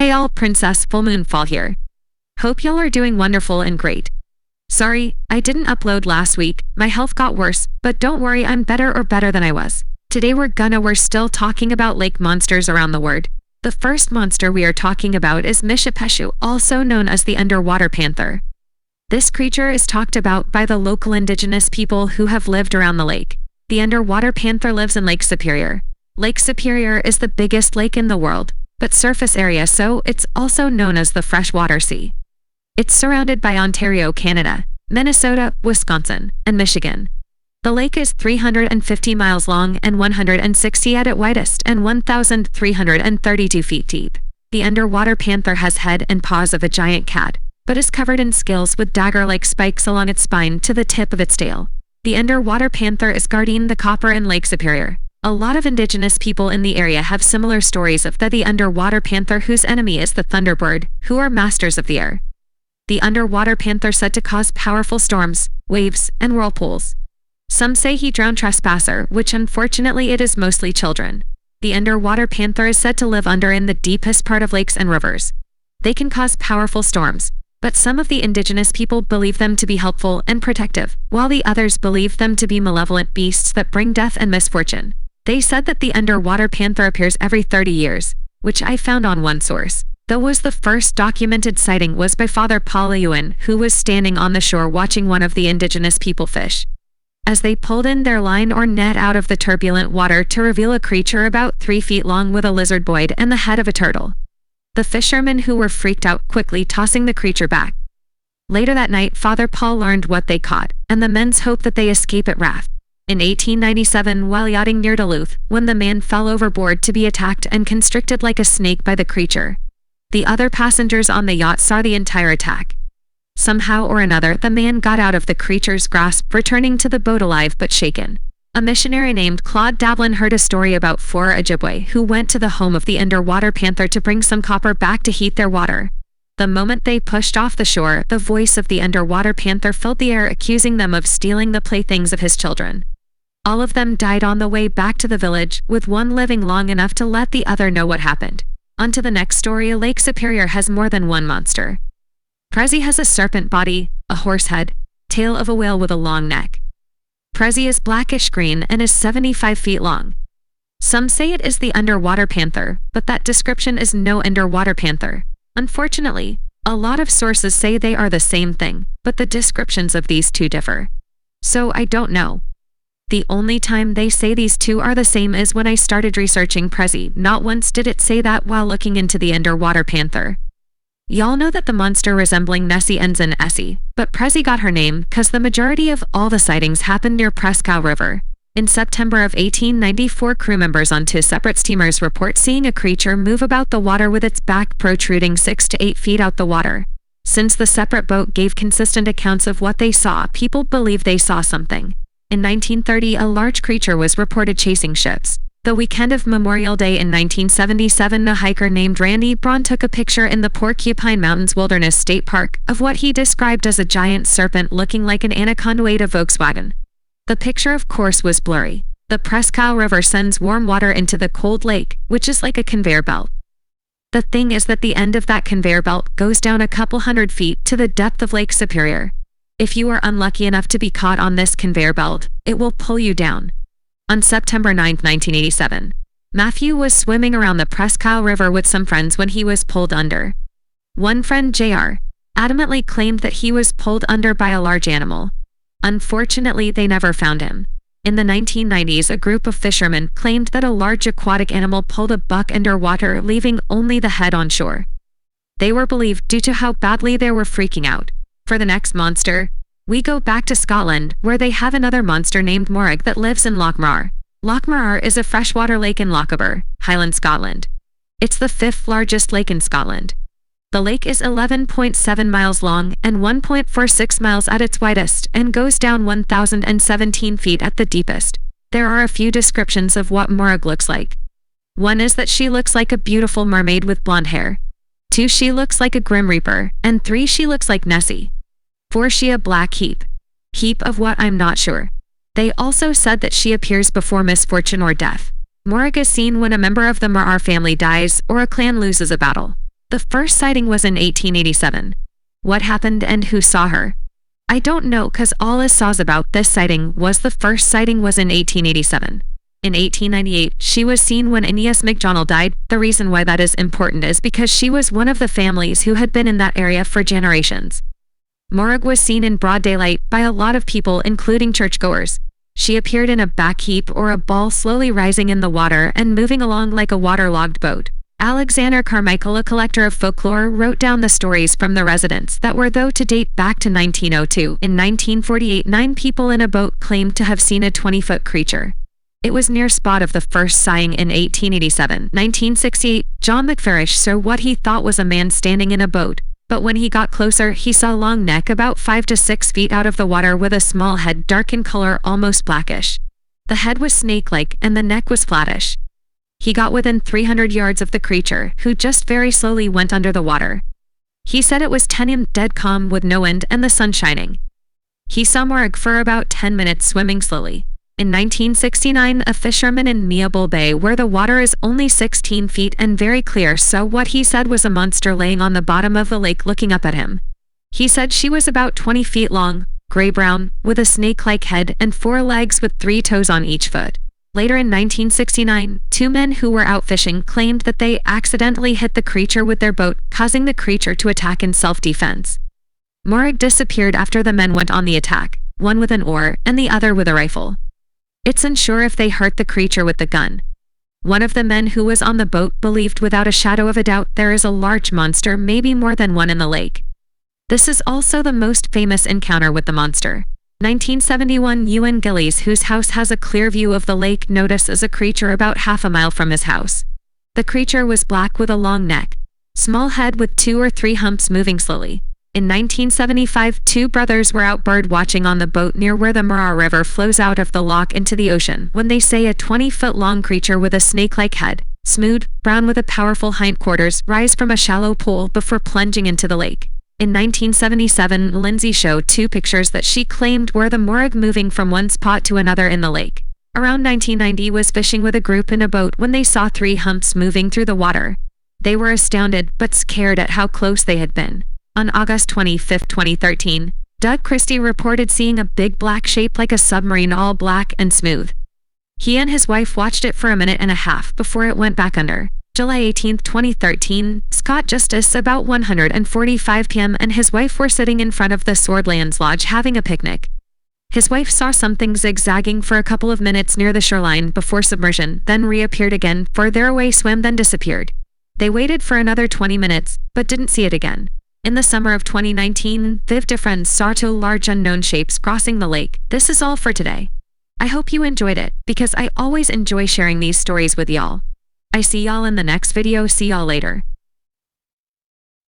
Hey all, Princess Full Moon Fall here. Hope y'all are doing wonderful and great. Sorry, I didn't upload last week, my health got worse, but don't worry, I'm better than I was. Today we're still talking about lake monsters around the world. The first monster we are talking about is Mishipeshu, also known as the underwater panther. This creature is talked about by the local indigenous people who have lived around the lake. The underwater panther lives in Lake Superior. Lake Superior is the biggest lake in the world, but surface area, so it's also known as the freshwater sea. It's surrounded by Ontario, Canada, Minnesota, Wisconsin, and Michigan. The lake is 350 miles long and 160 at its widest and 1,332 feet deep. The underwater panther has head and paws of a giant cat, but is covered in scales with dagger-like spikes along its spine to the tip of its tail. The underwater panther is guarding the copper in Lake Superior. A lot of indigenous people in the area have similar stories of the underwater panther whose enemy is the Thunderbird, who are masters of the air. The underwater panther said to cause powerful storms, waves, and whirlpools. Some say he drowned trespasser, which unfortunately it is mostly children. The underwater panther is said to live under in the deepest part of lakes and rivers. They can cause powerful storms, but some of the indigenous people believe them to be helpful and protective, while the others believe them to be malevolent beasts that bring death and misfortune. They said that the underwater panther appears every 30 years, which I found on one source. Though was the first documented sighting was by Father Paul Ewan, who was standing on the shore watching one of the indigenous people fish. As they pulled in their line or net out of the turbulent water to reveal a creature about 3 feet long with a lizard boyd and the head of a turtle. The fishermen who were freaked out quickly tossing the creature back. Later that night, Father Paul learned what they caught, and the men's hope that they escape at raft. In 1897, while yachting near Duluth, when the man fell overboard to be attacked and constricted like a snake by the creature. The other passengers on the yacht saw the entire attack. Somehow or another, the man got out of the creature's grasp, returning to the boat alive but shaken. A missionary named Claude Dablin heard a story about 4 Ojibwe who went to the home of the underwater panther to bring some copper back to heat their water. The moment they pushed off the shore, the voice of the underwater panther filled the air, accusing them of stealing the playthings of his children. All of them died on the way back to the village, with one living long enough to let the other know what happened. On to the next story. Lake Superior has more than one monster. Pressie has a serpent body, a horse head, tail of a whale with a long neck. Pressie is blackish green and is 75 feet long. Some say it is the underwater panther, but that description is no underwater panther. Unfortunately, a lot of sources say they are the same thing, but the descriptions of these two differ. So I don't know. The only time they say these two are the same is when I started researching Pressie. Not once did it say that while looking into the underwater panther. Y'all know that the monster resembling Nessie ends in Essie, but Pressie got her name cause the majority of all the sightings happened near Prescow River. In September of 1894, crew members on 2 separate steamers report seeing a creature move about the water with its back protruding 6 to 8 feet out the water. Since the separate boat gave consistent accounts of what they saw, people believe they saw something. In 1930, a large creature was reported chasing ships. The weekend of Memorial Day in 1977, a hiker named Randy Braun took a picture in the Porcupine Mountains Wilderness State Park of what he described as a giant serpent looking like an anaconda-weight of Volkswagen. The picture, of course, was blurry. The Prescow River sends warm water into the cold lake, which is like a conveyor belt. The thing is that the end of that conveyor belt goes down a couple hundred feet to the depth of Lake Superior. If you are unlucky enough to be caught on this conveyor belt, it will pull you down. On September 9, 1987, Matthew was swimming around the Prescow River with some friends when he was pulled under. One friend, JR, adamantly claimed that he was pulled under by a large animal. Unfortunately, they never found him. In the 1990s, a group of fishermen claimed that a large aquatic animal pulled a buck underwater, leaving only the head on shore. They were believed due to how badly they were freaking out. For the next monster, we go back to Scotland, where they have another monster named Morag that lives in Loch Morar. Loch Morar is a freshwater lake in Lochaber, Highland, Scotland. It's the 5th largest lake in Scotland. The lake is 11.7 miles long and 1.46 miles at its widest and goes down 1,017 feet at the deepest. There are a few descriptions of what Morag looks like. One is that she looks like a beautiful mermaid with blonde hair. 2, she looks like a Grim Reaper, and 3, she looks like Nessie. 4, she a black heap. Heap of what, I'm not sure. They also said that she appears before misfortune or death. Morag is seen when a member of the Morar family dies or a clan loses a battle. The first sighting was in 1887. What happened and who saw her? I don't know, cause all I saws about this sighting was the first sighting was in 1887. In 1898, she was seen when Aeneas MacDonald died. The reason why that is important is because she was one of the families who had been in that area for generations. Morag was seen in broad daylight by a lot of people, including churchgoers. She appeared in a back heap or a ball, slowly rising in the water and moving along like a waterlogged boat. Alexander Carmichael, a collector of folklore, wrote down the stories from the residents that were thought to date back to 1902. In 1948, 9 people in a boat claimed to have seen a 20-foot creature. It was near spot of the first sighting in 1887. 1968, John McFarish saw what he thought was a man standing in a boat, but when he got closer, he saw a long neck about 5 to 6 feet out of the water with a small head, dark in color, almost blackish. The head was snake-like and the neck was flattish. He got within 300 yards of the creature, who just very slowly went under the water. He said it was 10 a.m., dead calm with no wind and the sun shining. He saw Morag for about 10 minutes swimming slowly. In 1969, a fisherman in Meable Bay, where the water is only 16 feet and very clear, saw what he said was a monster laying on the bottom of the lake looking up at him. He said she was about 20 feet long, gray-brown, with a snake-like head and 4 legs with 3 toes on each foot. Later in 1969, 2 men who were out fishing claimed that they accidentally hit the creature with their boat, causing the creature to attack in self-defense. Morag disappeared after the men went on the attack, one with an oar and the other with a rifle. It's unsure if they hurt the creature with the gun. One of the men who was on the boat believed without a shadow of a doubt there is a large monster, maybe more than one, in the lake. This is also the most famous encounter with the monster. 1971, Ewan Gillies, whose house has a clear view of the lake, notices a creature about half a mile from his house. The creature was black with a long neck, small head with 2 or 3 humps moving slowly. In 1975, 2 brothers were out bird watching on the boat near where the Murrah River flows out of the loch into the ocean when they say a 20-foot-long creature with a snake-like head, smooth, brown with a powerful hindquarters, rise from a shallow pool before plunging into the lake. In 1977, Lindsay showed 2 pictures that she claimed were the Morag moving from one spot to another in the lake. Around 1990, was fishing with a group in a boat when they saw 3 humps moving through the water. They were astounded but scared at how close they had been. On August 25, 2013, Doug Christie reported seeing a big black shape like a submarine, all black and smooth. He and his wife watched it for a minute and a half before it went back under. July 18, 2013, Scott Justice, about 1:45 p.m. and his wife were sitting in front of the Swordlands Lodge having a picnic. His wife saw something zigzagging for a couple of minutes near the shoreline before submersion, then reappeared again, further away, swam, then disappeared. They waited for another 20 minutes, but didn't see it again. In the summer of 2019, Viv DeFriends saw 2 large unknown shapes crossing the lake. This is all for today. I hope you enjoyed it, because I always enjoy sharing these stories with y'all. I see y'all in the next video. See y'all later.